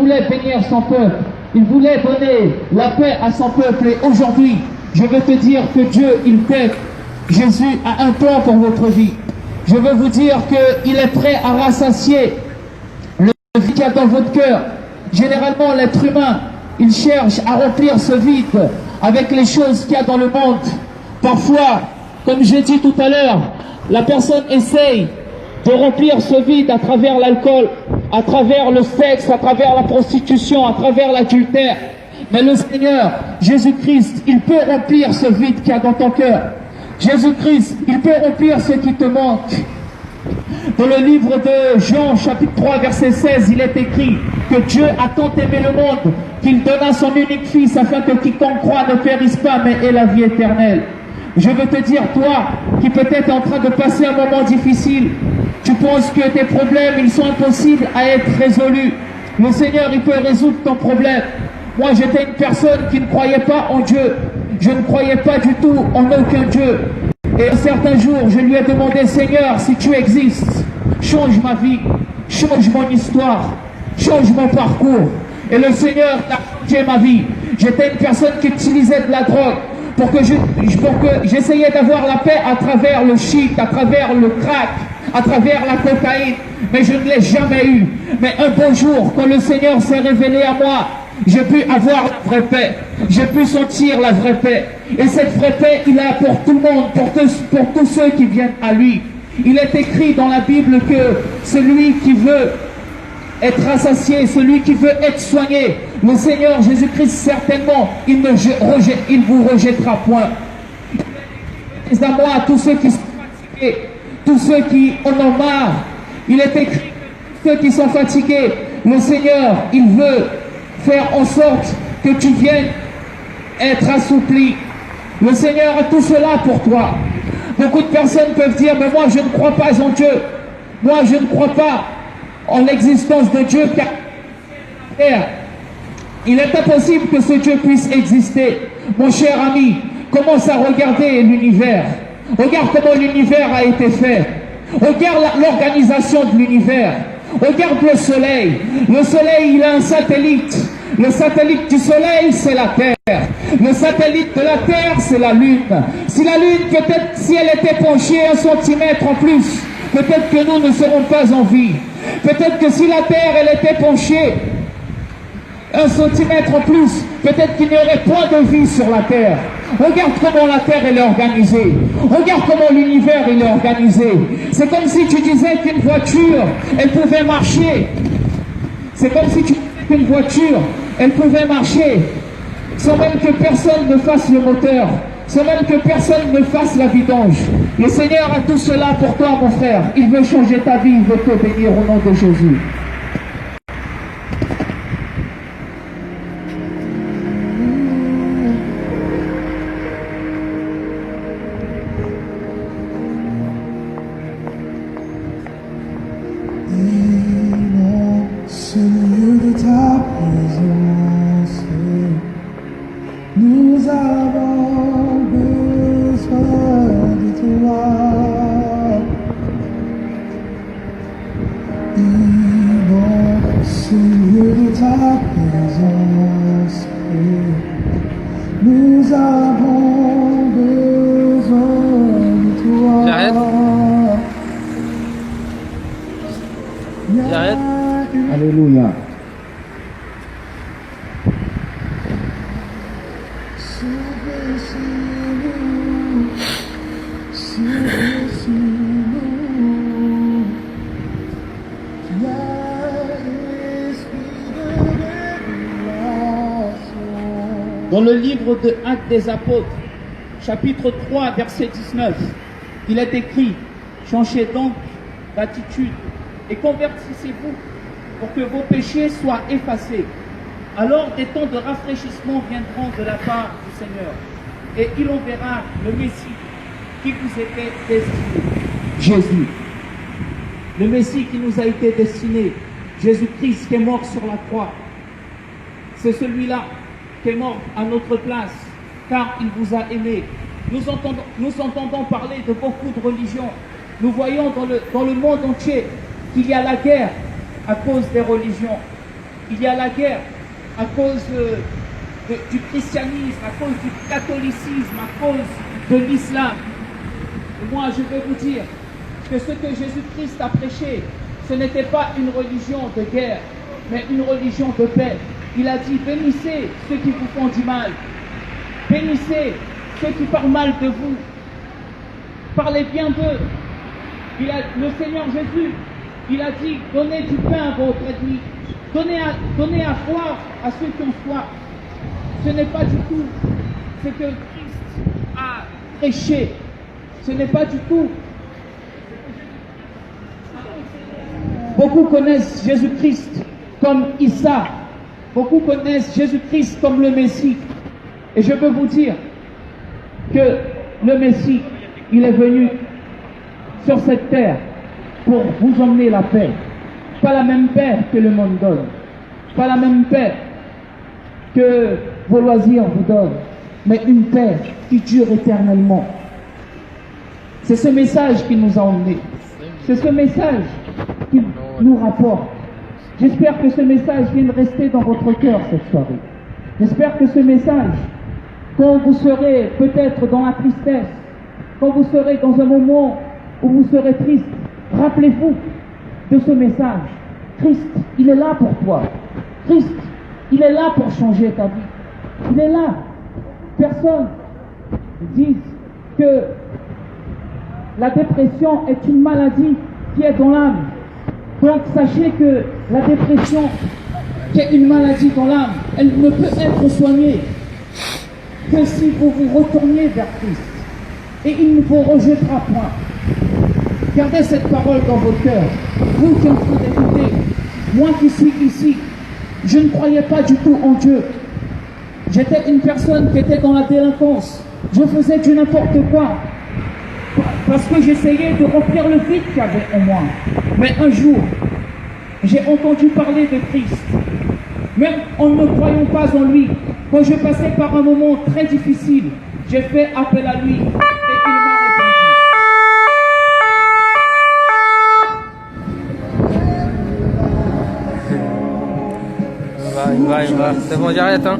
voulait bénir son peuple. Il voulait donner la paix à son peuple. Et aujourd'hui, je veux te dire que Dieu, il fait. Jésus a un plan pour votre vie. Je veux vous dire qu'il est prêt à rassasier le vide qu'il y a dans votre cœur. Généralement, l'être humain, il cherche à remplir ce vide avec les choses qu'il y a dans le monde. Parfois, comme j'ai dit tout à l'heure, la personne essaye de remplir ce vide à travers l'alcool, à travers le sexe, à travers la prostitution, à travers l'adultère. Mais le Seigneur, Jésus-Christ, il peut remplir ce vide qu'il y a dans ton cœur. Jésus-Christ, il peut remplir ce qui te manque. Dans le livre de Jean, chapitre 3, verset 16, il est écrit que Dieu a tant aimé le monde qu'il donna son unique Fils afin que quiconque croit ne périsse pas mais ait la vie éternelle. Je veux te dire, toi, qui peut-être est en train de passer un moment difficile, tu penses que tes problèmes, ils sont impossibles à être résolus. Le Seigneur, il peut résoudre ton problème. Moi, j'étais une personne qui ne croyait pas en Dieu. Je ne croyais pas du tout en aucun Dieu. Et un certain jour, je lui ai demandé, Seigneur, si tu existes, change ma vie, change mon histoire, change mon parcours. Et le Seigneur a changé ma vie. J'étais une personne qui utilisait de la drogue pour que j'essayais d'avoir la paix à travers le shit, à travers le crack, à travers la cocaïne. Mais je ne l'ai jamais eu. Mais un beau jour, quand le Seigneur s'est révélé à moi, j'ai pu avoir la vraie paix. J'ai pu sentir la vraie paix. Et cette vraie paix, il a pour tout le monde, pour tous ceux qui viennent à lui. Il est écrit dans la Bible que celui qui veut être rassasié, celui qui veut être soigné, le Seigneur Jésus-Christ, certainement, il vous rejettera point. Et à moi, tous ceux qui sont fatigués, tous ceux qui en ont marre, il est écrit que ceux qui sont fatigués, le Seigneur, il veut faire en sorte que tu viennes être assoupli. Le Seigneur a tout cela pour toi. Beaucoup de personnes peuvent dire, mais moi je ne crois pas en Dieu. Moi je ne crois pas en l'existence de Dieu, car il est impossible que ce Dieu puisse exister. Mon cher ami, commence à regarder l'univers. Regarde comment l'univers a été fait. Regarde l'organisation de l'univers. Regarde le soleil. Le soleil, il a un satellite. Le satellite du soleil, c'est la Terre. Le satellite de la Terre, c'est la Lune. Si la Lune, peut-être, si elle était penchée 1 centimètre en plus, peut-être que nous ne serons pas en vie. Peut-être que si la Terre, elle était penchée 1 centimètre en plus, peut-être qu'il n'y aurait point de vie sur la Terre. Regarde comment la Terre elle est organisée. Regarde comment l'univers il est organisé. C'est comme si tu disais qu'une voiture, elle pouvait marcher. C'est comme si tu disais qu'une voiture, elle pouvait marcher sans même que personne ne fasse le moteur, sans même que personne ne fasse la vidange. Le Seigneur a tout cela pour toi, mon frère. Il veut changer ta vie, il veut te bénir au nom de Jésus. Nous avons besoin de toi. Seigneur de ta présence, nous avons besoin de toi. J'arrête. J'arrête. Alléluia. Dans le livre de Actes des Apôtres, chapitre 3, verset 19, il est écrit: changez donc d'attitude et convertissez-vous pour que vos péchés soient effacés. Alors des temps de rafraîchissement viendront de la part du Seigneur, et il enverra le Messie qui vous était destiné. Jésus, le Messie qui nous a été destiné, Jésus-Christ qui est mort sur la croix, c'est celui-là qui est mort à notre place, car il vous a aimés. Nous entendons parler de beaucoup de religions. Nous voyons dans le monde entier qu'il y a la guerre à cause des religions. il y a la guerre à cause du christianisme, à cause du catholicisme, à cause de l'islam. Et moi, je vais vous dire que ce que Jésus-Christ a prêché, ce n'était pas une religion de guerre, mais une religion de paix. Il a dit, bénissez ceux qui vous font du mal. Bénissez ceux qui parlent mal de vous. Parlez bien d'eux. Le Seigneur Jésus, il a dit, donnez du pain à votre ennemi. Donnez à boire à ceux qui ont soif. Ce n'est pas du tout ce que Christ a prêché. Ce n'est pas du tout. Beaucoup connaissent Jésus-Christ comme Issa. Beaucoup connaissent Jésus-Christ comme le Messie. Et je peux vous dire que le Messie, il est venu sur cette terre pour vous emmener la paix. Pas la même paix que le monde donne. Pas la même paix que vos loisirs vous donnent. Mais une paix qui dure éternellement. C'est ce message qui nous a emmenés. C'est ce message qui nous rapporte. J'espère que ce message vienne rester dans votre cœur cette soirée. J'espère que ce message, quand vous serez peut-être dans la tristesse, quand vous serez dans un moment où vous serez triste, rappelez-vous de ce message. Christ, il est là pour toi. Christ, il est là pour changer ta vie. Il est là. Personne ne dit que la dépression est une maladie qui est dans l'âme. Donc sachez que la dépression, qui est une maladie dans l'âme, elle ne peut être soignée que si vous vous retourniez vers Christ. Et il ne vous rejettera point. Gardez cette parole dans votre cœur. Vous qui êtes en train d'écouter, moi qui suis ici, je ne croyais pas du tout en Dieu. J'étais une personne qui était dans la délinquance. Je faisais du n'importe quoi. Parce que j'essayais de remplir le vide qu'il y avait en moi. Mais un jour, j'ai entendu parler de Christ. Même en ne croyant pas en lui, quand je passais par un moment très difficile, j'ai fait appel à lui et il m'a répondu. Il va. C'est bon, j'arrête, hein.